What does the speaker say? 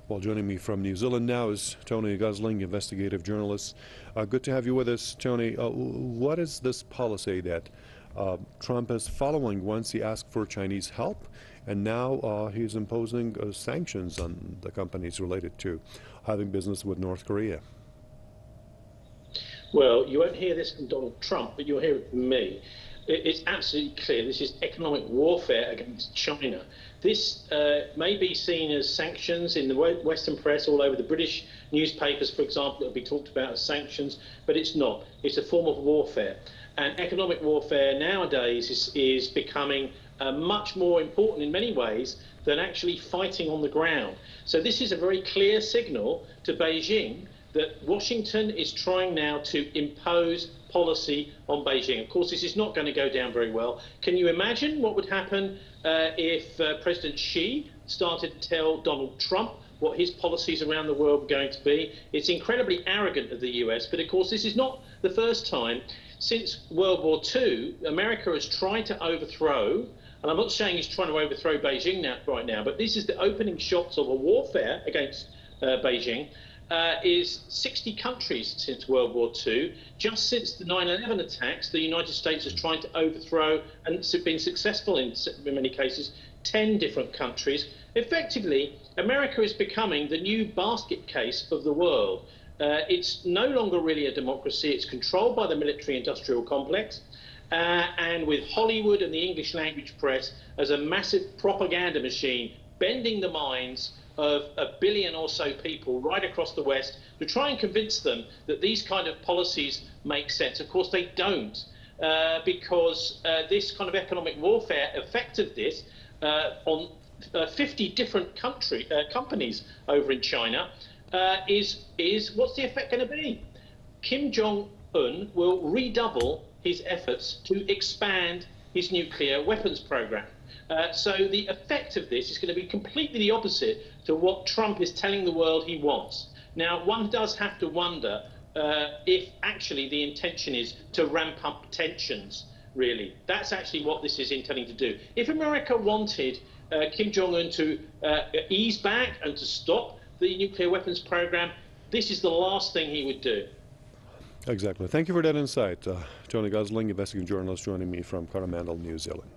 Well, joining me from New Zealand now is Tony Gosling, investigative journalist. Good to have you with us, Tony. What is this policy that Trump is following once he asked for Chinese help, and now he's imposing sanctions on the companies related to having business with North Korea? Well, you won't hear this from Donald Trump, but you'll hear it from me. It's absolutely clear this is economic warfare against China. This may be seen as sanctions in the Western press, all over the British newspapers, for example. It'll be talked about as sanctions, but it's not. It's a form of warfare. And economic warfare nowadays is becoming much more important in many ways than actually fighting on the ground. So this is a very clear signal to Beijing that Washington is trying now to impose policy on Beijing. Of course, this is not going to go down very well. Can you imagine what would happen if President Xi started to tell Donald Trump what his policies around the world were going to be? It's incredibly arrogant of the US, but of course this is not the first time. Since World War II, America has tried to overthrow, and I'm not saying he's trying to overthrow Beijing right now, but this is the opening shots of a warfare against Beijing. Is 60 countries since World War II. Just since the 9/11 attacks, the United States has tried to overthrow, and been successful in many cases, 10 different countries. Effectively, America is becoming the new basket case of the world. It's no longer really a democracy. It's controlled by the military-industrial complex, and with Hollywood and the English language press as a massive propaganda machine, bending the minds of 1 billion or so people right across the West to try and convince them that these kind of policies make sense. Of course, they don't, because this kind of economic warfare effect of this on 50 different companies over in China is what's the effect going to be? Kim Jong-un will redouble his efforts to expand his nuclear weapons program. So the effect of this is going to be completely the opposite to what Trump is telling the world he wants. Now, one does have to wonder if actually the intention is to ramp up tensions, really. That's actually what this is intending to do. If America wanted Kim Jong-un to ease back and to stop the nuclear weapons program, this is the last thing he would do. Exactly. Thank you for that insight. Tony Gosling, investigative journalist, joining me from Coromandel, New Zealand.